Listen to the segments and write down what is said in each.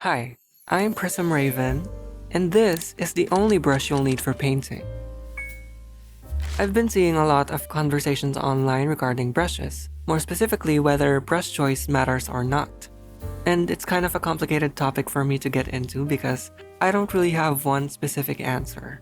Hi, I'm Prism Raven, and this is the only brush you'll need for painting. I've been seeing a lot of conversations online regarding brushes, more specifically whether brush choice matters or not. And it's kind of a complicated topic for me to get into because I don't really have one specific answer.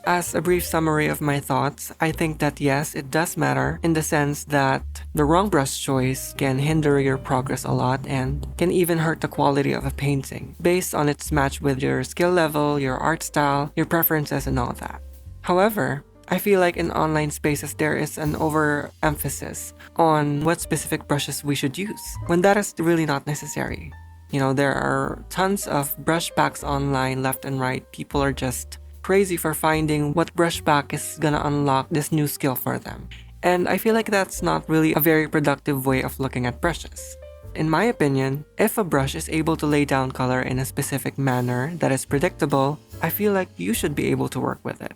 As a brief summary of my thoughts, I think that yes, it does matter in the sense that the wrong brush choice can hinder your progress a lot and can even hurt the quality of a painting based on its match with your skill level, your art style, your preferences, and all that. However, I feel like in online spaces there is an overemphasis on what specific brushes we should use, when that is really not necessary. There are tons of brush packs online left and right. People are just crazy for finding what brush pack is gonna unlock this new skill for them. And I feel like that's not really a very productive way of looking at brushes. In my opinion, if a brush is able to lay down color in a specific manner that is predictable, I feel like you should be able to work with it.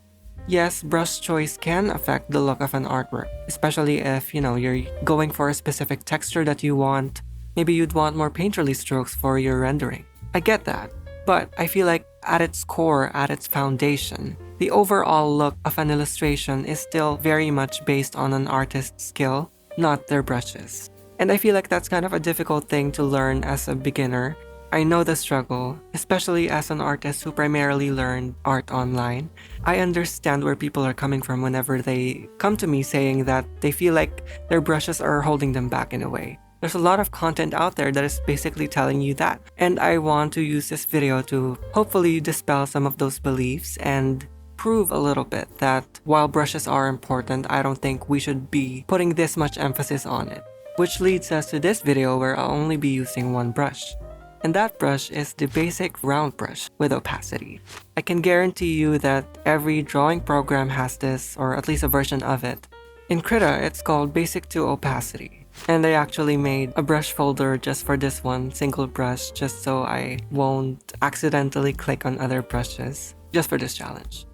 Yes, brush choice can affect the look of an artwork, especially if, you're going for a specific texture that you want. Maybe you'd want more painterly strokes for your rendering. I get that. But I feel like at its core, at its foundation, the overall look of an illustration is still very much based on an artist's skill, not their brushes. And I feel like that's kind of a difficult thing to learn as a beginner. I know the struggle, especially as an artist who primarily learned art online. I understand where people are coming from whenever they come to me saying that they feel like their brushes are holding them back in a way. There's a lot of content out there that is basically telling you that. And I want to use this video to hopefully dispel some of those beliefs and prove a little bit that while brushes are important, I don't think we should be putting this much emphasis on it. Which leads us to this video where I'll only be using one brush. And that brush is the basic round brush with opacity. I can guarantee you that every drawing program has this, or at least a version of it. In Krita, it's called Basic to Opacity. And I actually made a brush folder just for this one single brush, just so I won't accidentally click on other brushes, just for this challenge.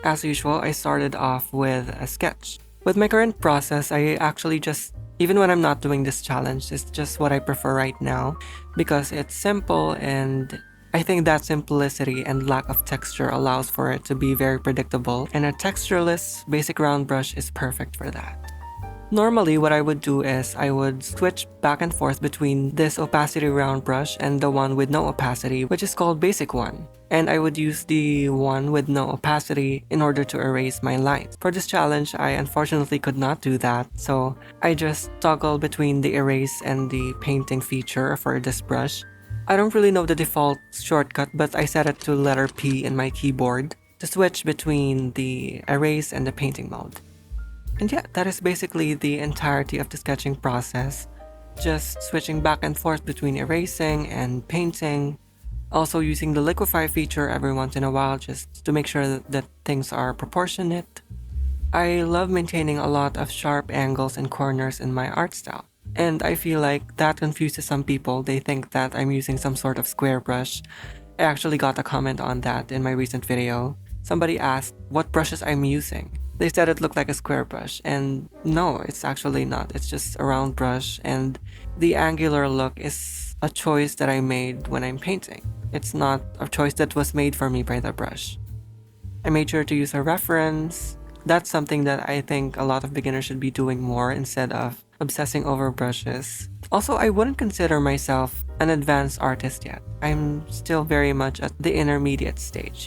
As usual, I started off with a sketch. With my current process, I actually just, even when I'm not doing this challenge, it's just what I prefer right now because it's simple, and I think that simplicity and lack of texture allows for it to be very predictable, and a textureless basic round brush is perfect for that. Normally, what I would do is I would switch back and forth between this opacity round brush and the one with no opacity, which is called basic one. And I would use the one with no opacity in order to erase my lines. For this challenge, I unfortunately could not do that, so I just toggle between the erase and the painting feature for this brush. I don't really know the default shortcut, but I set it to letter P in my keyboard to switch between the erase and the painting mode. And yeah, that is basically the entirety of the sketching process. Just switching back and forth between erasing and painting. Also using the liquify feature every once in a while just to make sure that things are proportionate. I love maintaining a lot of sharp angles and corners in my art style. And I feel like that confuses some people. They think that I'm using some sort of square brush. I actually got a comment on that in my recent video. Somebody asked what brushes I'm using. They said it looked like a square brush, and no, it's actually not. It's just a round brush, and the angular look is a choice that I made when I'm painting. It's not a choice that was made for me by the brush. I made sure to use a reference. That's something that I think a lot of beginners should be doing more instead of obsessing over brushes. Also, I wouldn't consider myself an advanced artist yet. I'm still very much at the intermediate stage,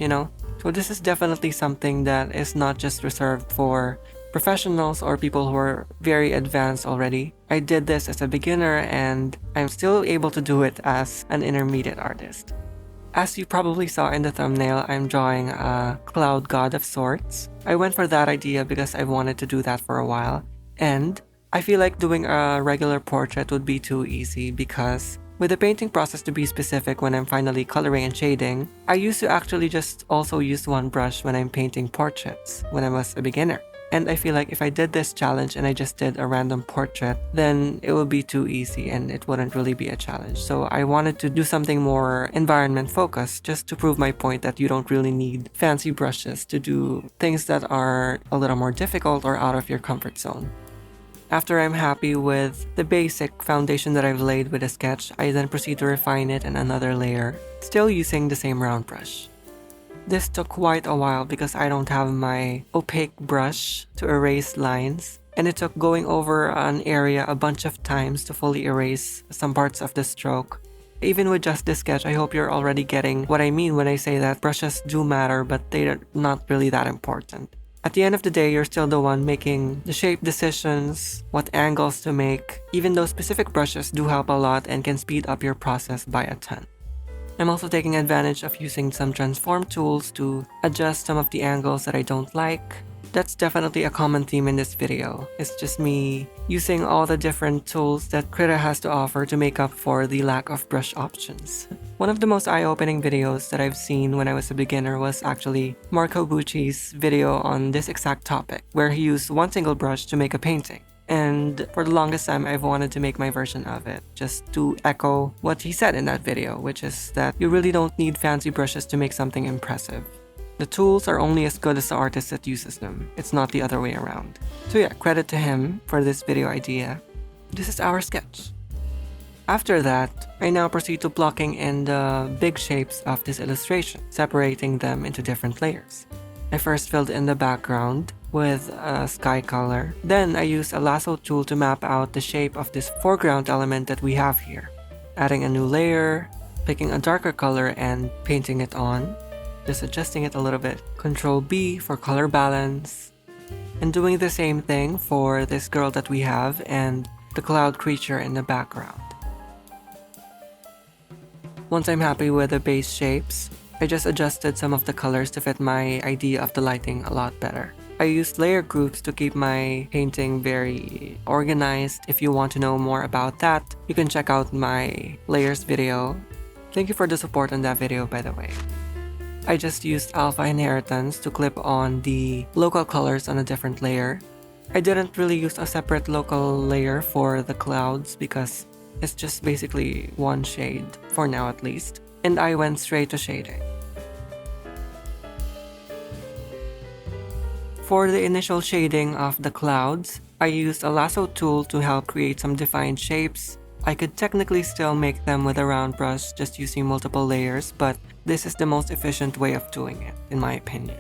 So this is definitely something that is not just reserved for professionals or people who are very advanced already. I did this as a beginner, and I'm still able to do it as an intermediate artist. As you probably saw in the thumbnail, I'm drawing a cloud god of sorts. I went for that idea because I wanted to do that for a while, and I feel like doing a regular portrait would be too easy because with the painting process to be specific when I'm finally coloring and shading, I used to actually just also use one brush when I'm painting portraits when I was a beginner. And I feel like if I did this challenge and I just did a random portrait, then it would be too easy and it wouldn't really be a challenge. So I wanted to do something more environment focused just to prove my point that you don't really need fancy brushes to do things that are a little more difficult or out of your comfort zone. After I'm happy with the basic foundation that I've laid with a sketch, I then proceed to refine it in another layer, still using the same round brush. This took quite a while because I don't have my opaque brush to erase lines, and it took going over an area a bunch of times to fully erase some parts of the stroke. Even with just this sketch, I hope you're already getting what I mean when I say that brushes do matter, but they're not really that important. At the end of the day, you're still the one making the shape decisions, what angles to make. Even though specific brushes do help a lot and can speed up your process by a ton. I'm also taking advantage of using some transform tools to adjust some of the angles that I don't like. That's definitely a common theme in this video. It's just me using all the different tools that Krita has to offer to make up for the lack of brush options. One of the most eye-opening videos that I've seen when I was a beginner was actually Marco Bucci's video on this exact topic, where he used one single brush to make a painting. And for the longest time, I've wanted to make my version of it, just to echo what he said in that video, which is that you really don't need fancy brushes to make something impressive. The tools are only as good as the artist that uses them. It's not the other way around. So yeah, credit to him for this video idea. This is our sketch. After that, I now proceed to blocking in the big shapes of this illustration, separating them into different layers. I first filled in the background with a sky color. Then I used a lasso tool to map out the shape of this foreground element that we have here. Adding a new layer, picking a darker color and painting it on. Just adjusting it a little bit. Control B for color balance. And doing the same thing for this girl that we have and the cloud creature in the background. Once I'm happy with the base shapes, I just adjusted some of the colors to fit my idea of the lighting a lot better. I used layer groups to keep my painting very organized. If you want to know more about that, you can check out my layers video. Thank you for the support on that video, by the way. I just used alpha inheritance to clip on the local colors on a different layer. I didn't really use a separate local layer for the clouds because it's just basically one shade, for now at least. And I went straight to shading. For the initial shading of the clouds, I used a lasso tool to help create some defined shapes. I could technically still make them with a round brush just using multiple layers, but this is the most efficient way of doing it, in my opinion.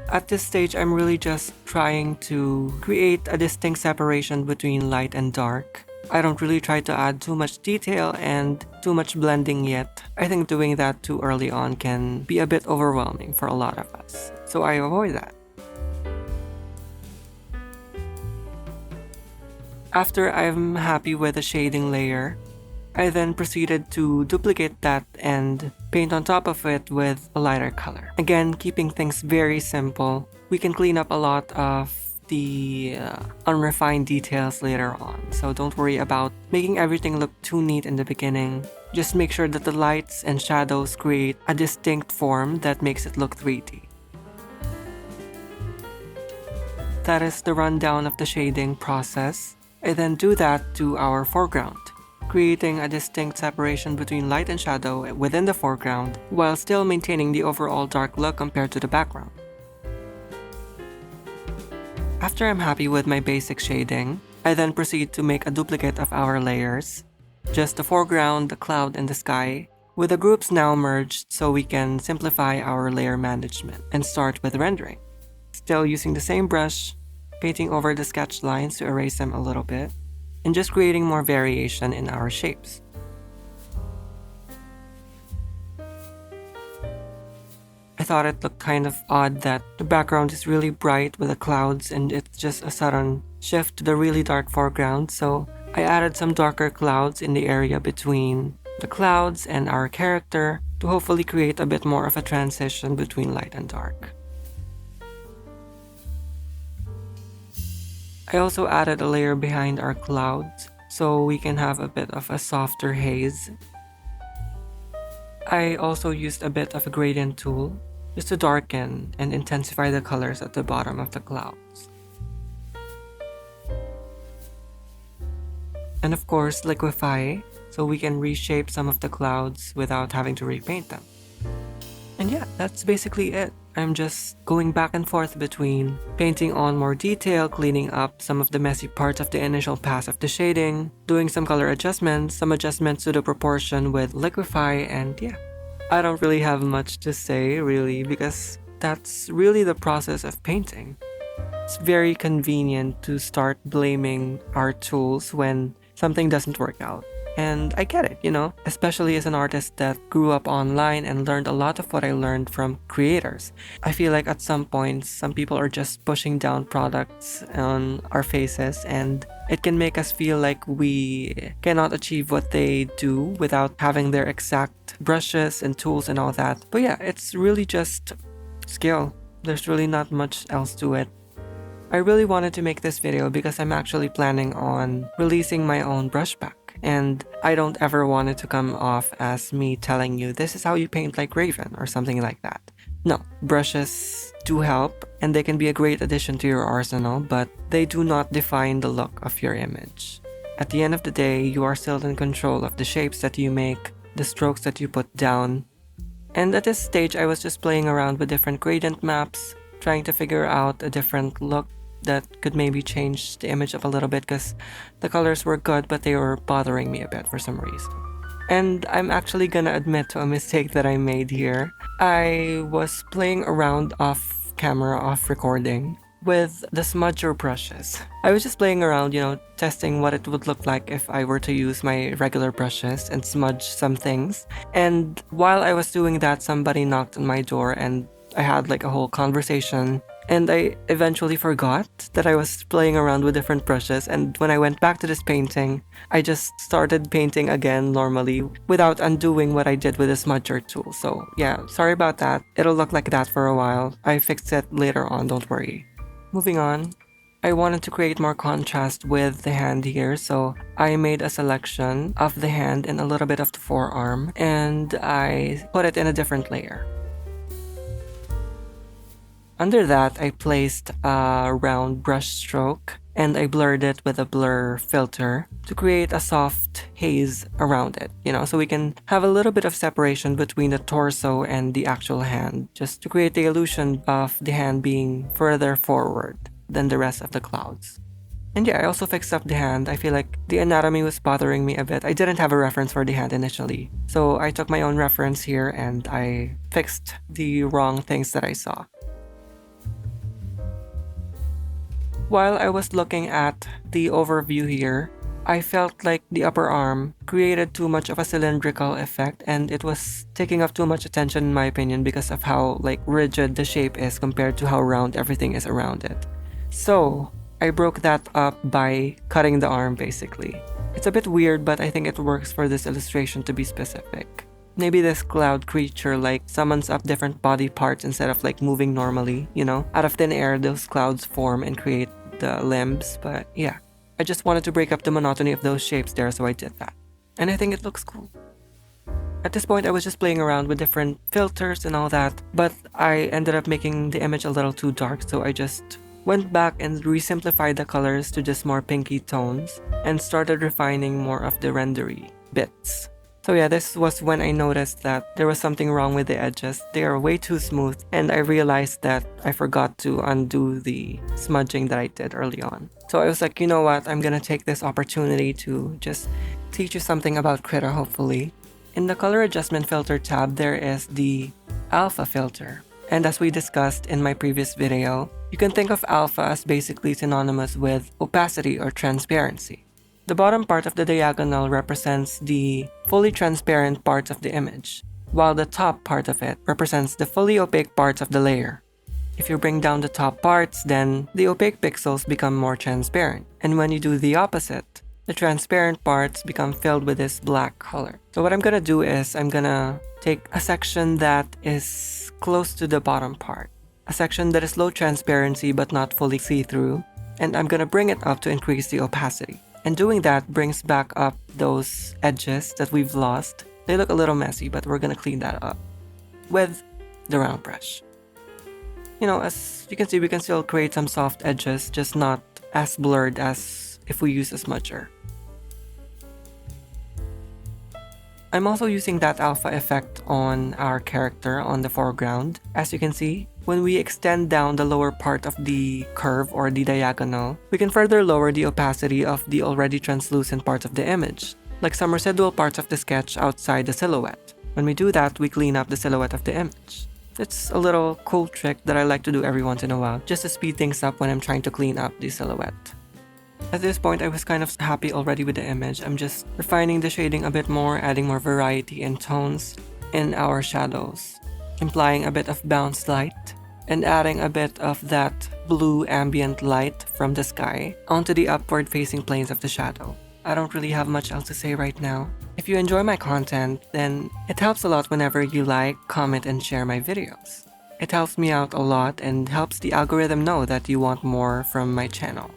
At this stage, I'm really just trying to create a distinct separation between light and dark. I don't really try to add too much detail and too much blending yet. I think doing that too early on can be a bit overwhelming for a lot of us, so I avoid that. After I'm happy with the shading layer, I then proceeded to duplicate that and paint on top of it with a lighter color. Again, keeping things very simple. We can clean up a lot of the unrefined details later on, so don't worry about making everything look too neat in the beginning. Just make sure that the lights and shadows create a distinct form that makes it look 3D. That is the rundown of the shading process. I then do that to our foreground, creating a distinct separation between light and shadow within the foreground while still maintaining the overall dark look compared to the background. After I'm happy with my basic shading, I then proceed to make a duplicate of our layers, just the foreground, the cloud, and the sky, with the groups now merged so we can simplify our layer management and start with rendering. Still using the same brush, painting over the sketch lines to erase them a little bit, and just creating more variation in our shapes. I thought it looked kind of odd that the background is really bright with the clouds and it's just a sudden shift to the really dark foreground, so I added some darker clouds in the area between the clouds and our character to hopefully create a bit more of a transition between light and dark. I also added a layer behind our clouds so we can have a bit of a softer haze. I also used a bit of a gradient tool just to darken and intensify the colors at the bottom of the clouds. And of course, liquefy so we can reshape some of the clouds without having to repaint them. And And yeah, that's basically it. I'm just going back and forth between painting on more detail, cleaning up some of the messy parts of the initial pass of the shading, doing some color adjustments, some adjustments to the proportion with liquify, and yeah. I don't really have much to say really because that's really the process of painting. It's very convenient to start blaming our tools when something doesn't work out. And I get it, especially as an artist that grew up online and learned a lot of what I learned from creators. I feel like at some point, some people are just pushing down products on our faces, and it can make us feel like we cannot achieve what they do without having their exact brushes and tools and all that. But yeah, it's really just skill. There's really not much else to it. I really wanted to make this video because I'm actually planning on releasing my own brush pack. And I don't ever want it to come off as me telling you this is how you paint like Raven or something like that. No, brushes do help and they can be a great addition to your arsenal, but they do not define the look of your image. At the end of the day, you are still in control of the shapes that you make, the strokes that you put down. And at this stage, I was just playing around with different gradient maps, trying to figure out a different look that could maybe change the image up a little bit because the colors were good but they were bothering me a bit for some reason. And I'm actually gonna admit to a mistake that I made here. I was playing around off camera, off recording, with the smudger brushes. I was just playing around, testing what it would look like if I were to use my regular brushes and smudge some things. And while I was doing that, somebody knocked on my door and I had like a whole conversation. And I eventually forgot that I was playing around with different brushes, and when I went back to this painting, I just started painting again normally without undoing what I did with the smudger tool. So yeah, sorry about that. It'll look like that for a while. I fixed it later on, don't worry. Moving on, I wanted to create more contrast with the hand here, so I made a selection of the hand and a little bit of the forearm, and I put it in a different layer. Under that, I placed a round brush stroke and I blurred it with a blur filter to create a soft haze around it, so we can have a little bit of separation between the torso and the actual hand, just to create the illusion of the hand being further forward than the rest of the clouds. And yeah, I also fixed up the hand. I feel like the anatomy was bothering me a bit. I didn't have a reference for the hand initially, so I took my own reference here and I fixed the wrong things that I saw. While I was looking at the overview here, I felt like the upper arm created too much of a cylindrical effect and it was taking up too much attention in my opinion because of how rigid the shape is compared to how round everything is around it. So I broke that up by cutting the arm basically. It's a bit weird, but I think it works for this illustration to be specific. Maybe this cloud creature summons up different body parts instead of moving normally, out of thin air those clouds form and create the limbs, but yeah, I just wanted to break up the monotony of those shapes there, so I did that. And I think it looks cool. At this point, I was just playing around with different filters and all that, but I ended up making the image a little too dark, so I just went back and resimplified the colors to just more pinky tones and started refining more of the rendery bits. So yeah, this was when I noticed that there was something wrong with the edges. They are way too smooth, and I realized that I forgot to undo the smudging that I did early on. So I was like, you know what, I'm gonna take this opportunity to just teach you something about Krita, hopefully. In the color adjustment filter tab, there is the alpha filter. And as we discussed in my previous video, you can think of alpha as basically synonymous with opacity or transparency. The bottom part of the diagonal represents the fully transparent parts of the image, while the top part of it represents the fully opaque parts of the layer. If you bring down the top parts, then the opaque pixels become more transparent, and when you do the opposite, the transparent parts become filled with this black color. So what I'm gonna do is I'm gonna take a section that is close to the bottom part, a section that is low transparency but not fully see-through, and I'm gonna bring it up to increase the opacity. And doing that brings back up those edges that we've lost. They look a little messy, but we're gonna clean that up with the round brush. As you can see, we can still create some soft edges, just not as blurred as if we use a smudger. I'm also using that alpha effect on our character on the foreground. As you can see, when we extend down the lower part of the curve or the diagonal, we can further lower the opacity of the already translucent parts of the image, like some residual parts of the sketch outside the silhouette. When we do that, we clean up the silhouette of the image. It's a little cool trick that I like to do every once in a while, just to speed things up when I'm trying to clean up the silhouette. At this point, I was kind of happy already with the image. I'm just refining the shading a bit more, adding more variety and tones in our shadows, implying a bit of bounced light, and adding a bit of that blue ambient light from the sky onto the upward facing planes of the shadow. I don't really have much else to say right now. If you enjoy my content, then it helps a lot whenever you like, comment, and share my videos. It helps me out a lot and helps the algorithm know that you want more from my channel.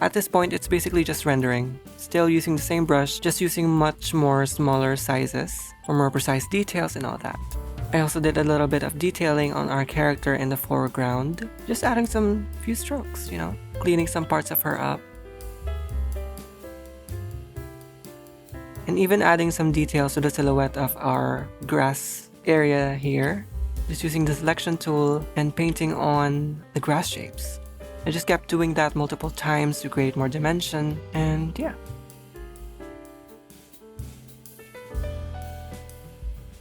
At this point, it's basically just rendering, still using the same brush, just using much more smaller sizes for more precise details and all that. I also did a little bit of detailing on our character in the foreground, just adding some few strokes, cleaning some parts of her up. And even adding some details to the silhouette of our grass area here, just using the selection tool and painting on the grass shapes. I just kept doing that multiple times to create more dimension, and yeah.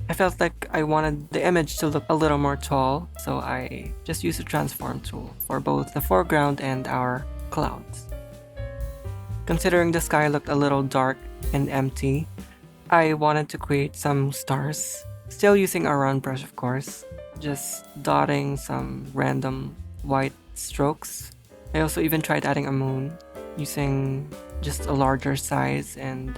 I felt like I wanted the image to look a little more tall, so I just used the transform tool for both the foreground and our clouds. Considering the sky looked a little dark and empty, I wanted to create some stars, still using our round brush of course, just dotting some random white strokes. I also even tried adding a moon, using just a larger size and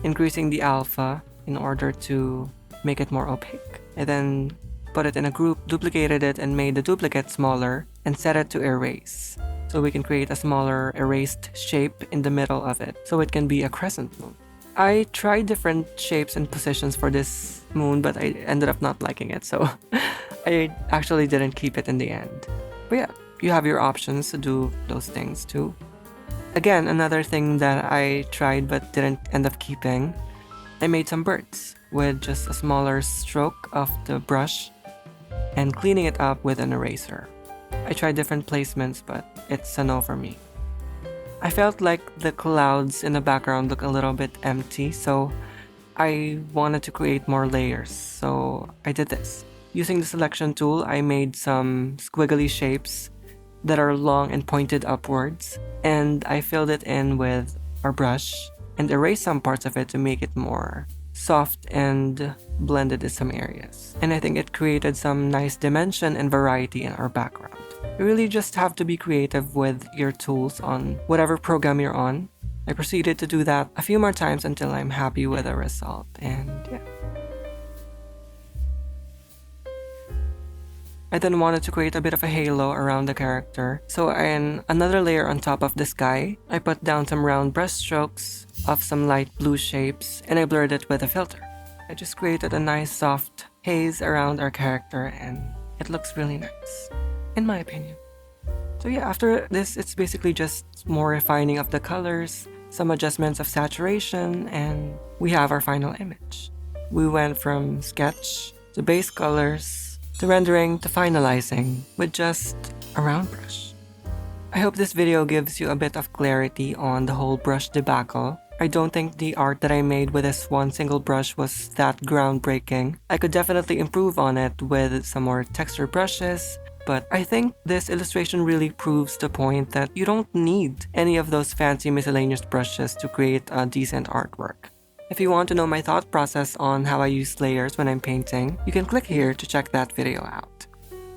increasing the alpha in order to make it more opaque. I then put it in a group, duplicated it, and made the duplicate smaller and set it to erase. So we can create a smaller erased shape in the middle of it, so it can be a crescent moon. I tried different shapes and positions for this moon, but I ended up not liking it, so I actually didn't keep it in the end. But yeah, you have your options to do those things too. Again, another thing that I tried but didn't end up keeping, I made some birds with just a smaller stroke of the brush and cleaning it up with an eraser. I tried different placements, but it's a no for me. I felt like the clouds in the background look a little bit empty, so I wanted to create more layers, so I did this. Using the selection tool, I made some squiggly shapes that are long and pointed upwards, and I filled it in with our brush and erased some parts of it to make it more soft and blended in some areas. And I think it created some nice dimension and variety in our background. You really just have to be creative with your tools on whatever program you're on. I proceeded to do that a few more times until I'm happy with the result, and yeah. I then wanted to create a bit of a halo around the character, so in another layer on top of the sky, I put down some round brush strokes of some light blue shapes, and I blurred it with a filter. I just created a nice soft haze around our character, and it looks really nice, in my opinion. So yeah, after this, it's basically just more refining of the colors, some adjustments of saturation, and we have our final image. We went from sketch to base colors, to rendering, to finalizing with just a round brush. I hope this video gives you a bit of clarity on the whole brush debacle. I don't think the art that I made with this one single brush was that groundbreaking. I could definitely improve on it with some more texture brushes, but I think this illustration really proves the point that you don't need any of those fancy miscellaneous brushes to create a decent artwork. If you want to know my thought process on how I use layers when I'm painting, you can click here to check that video out.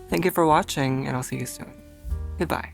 Thank you for watching, and I'll see you soon. Goodbye.